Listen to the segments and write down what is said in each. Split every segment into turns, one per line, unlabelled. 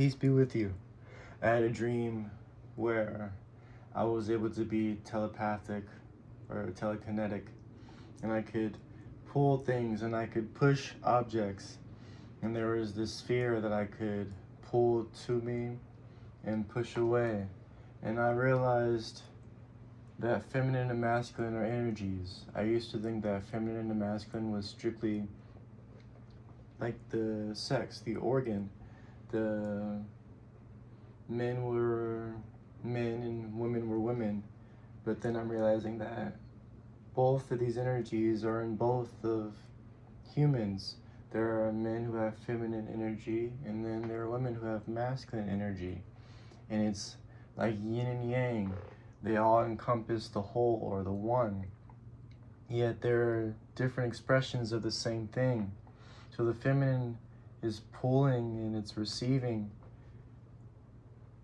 Peace be with you. I had a dream where I was able to be telepathic or telekinetic, and I could pull things and I could push objects. And there was this sphere that I could pull to me and push away. And I realized that feminine and masculine are energies. I used to think that feminine and masculine was strictly like the sex, the organ. The men were men and women were women. But then I'm realizing that both of these energies are in both of humans. There are men who have feminine energy, and then there are women who have masculine energy. And it's like yin and yang. They all encompass the whole or the one. Yet there are different expressions of the same thing. So the feminine is pulling and it's receiving.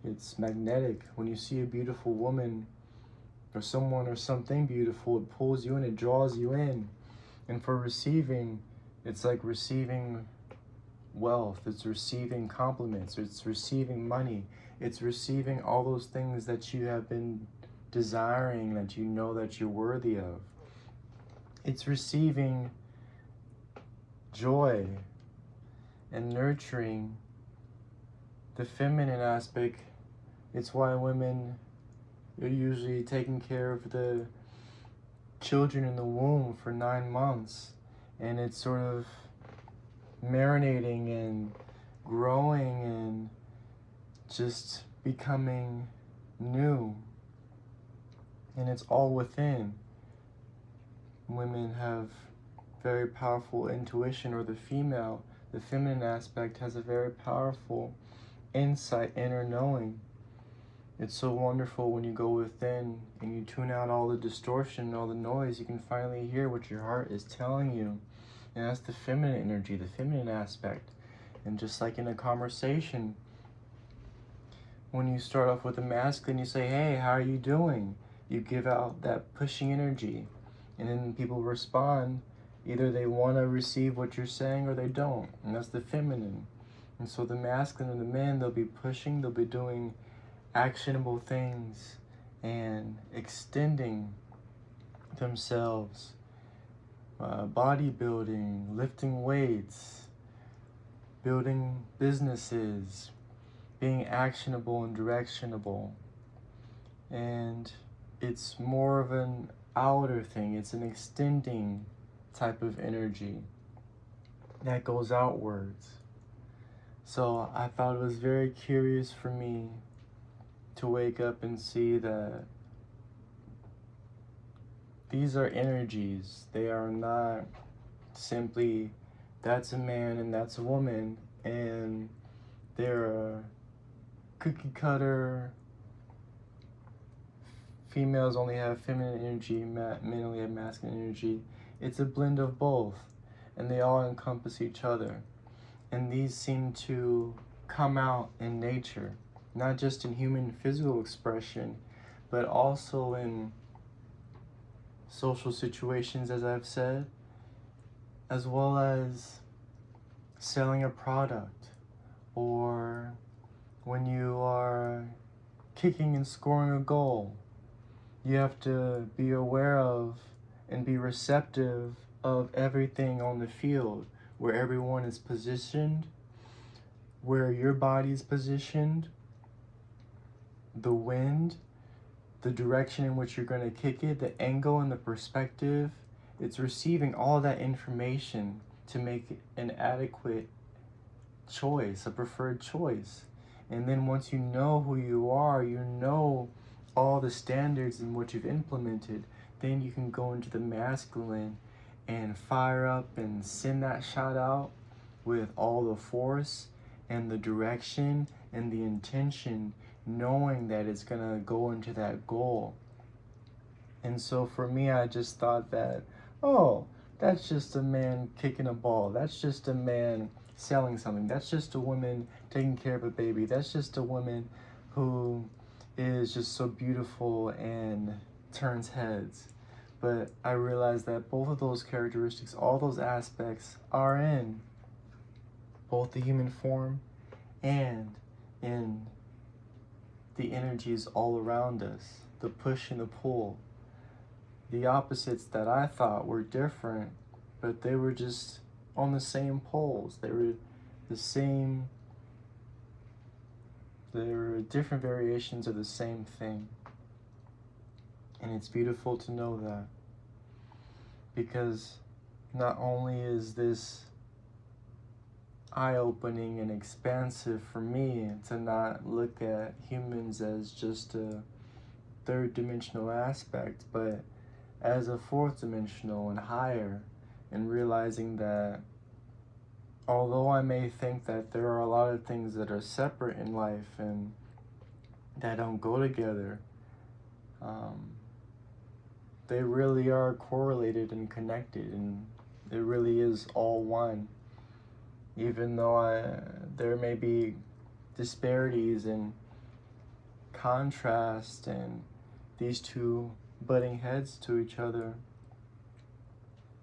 It's magnetic. When you see a beautiful woman or someone or something beautiful, it pulls you in, it draws you in. And for receiving, it's like receiving wealth, it's receiving compliments, it's receiving money, it's receiving all those things that you have been desiring, that you know that you're worthy of. It's receiving joy and nurturing the feminine aspect. It's why women are usually taking care of the children in the womb for 9 months, and it's sort of marinating and growing and just becoming new, and it's all within. Women have very powerful intuition, or the feminine aspect has a very powerful insight, inner knowing. It's so wonderful when you go within and you tune out all the distortion, all the noise. You can finally hear what your heart is telling you. And that's the feminine energy, the feminine aspect. And just like in a conversation, when you start off with the masculine, you say, hey, how are you doing? You give out that pushing energy. And then people respond. Either they want to receive what you're saying or they don't. And that's the feminine. And so the masculine and the men, they'll be pushing, they'll be doing actionable things and extending themselves, bodybuilding, lifting weights, building businesses, being actionable and directionable. And it's more of an outer thing, it's an extending type of energy that goes outwards. So I thought it was very curious for me to wake up and see that these are energies. They are not simply that's a man and that's a woman and they're a cookie cutter. Females only have feminine energy, men only have masculine energy. It's a blend of both, and they all encompass each other. And these seem to come out in nature, not just in human physical expression, but also in social situations, as I've said, as well as selling a product, or when you are kicking and scoring a goal. You have to be aware of and be receptive of everything on the field, where everyone is positioned, where your body is positioned, the wind, the direction in which you're going to kick it, the angle and the perspective. It's receiving all that information to make an adequate choice, a preferred choice. And then once you know who you are, you know all the standards in what you've implemented, then you can go into the masculine and fire up and send that shot out with all the force and the direction and the intention, knowing that it's gonna go into that goal. And so for me, I just thought that, oh, that's just a man kicking a ball. That's just a man selling something. That's just a woman taking care of a baby. That's just a woman who is just so beautiful and turns heads. But I realized that both of those characteristics, all those aspects, are in both the human form and in the energies all around us, the push and the pull, the opposites that I thought were different, but they were just on the same poles. They were the same, they were different variations of the same thing. And it's beautiful to know that, because not only is this eye-opening and expansive for me to not look at humans as just a third dimensional aspect, but as a fourth dimensional and higher, and realizing that although I may think that there are a lot of things that are separate in life and that don't go together, they really are correlated and connected, and it really is all one. Even though there may be disparities and contrast and these two butting heads to each other,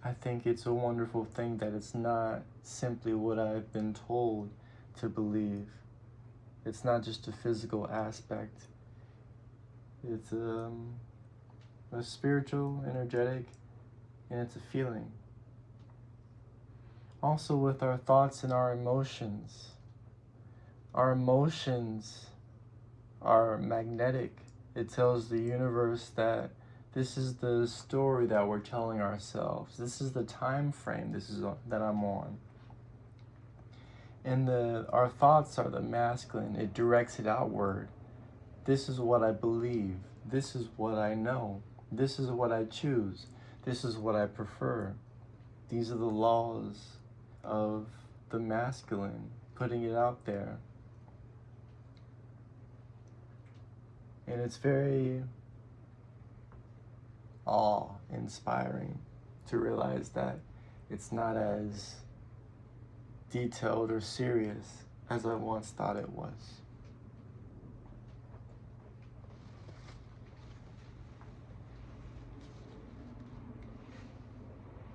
I think it's a wonderful thing that it's not simply what I've been told to believe. It's not just a physical aspect. It's a spiritual, energetic, and it's a feeling. Also with our thoughts and our emotions. Our emotions are magnetic. It tells the universe that this is the story that we're telling ourselves. This is the time frame that I'm on. And our thoughts are the masculine. It directs it outward. This is what I believe. This is what I know. This is what I choose. This is what I prefer. These are the laws of the masculine, putting it out there. And it's very awe-inspiring to realize that it's not as detailed or serious as I once thought it was.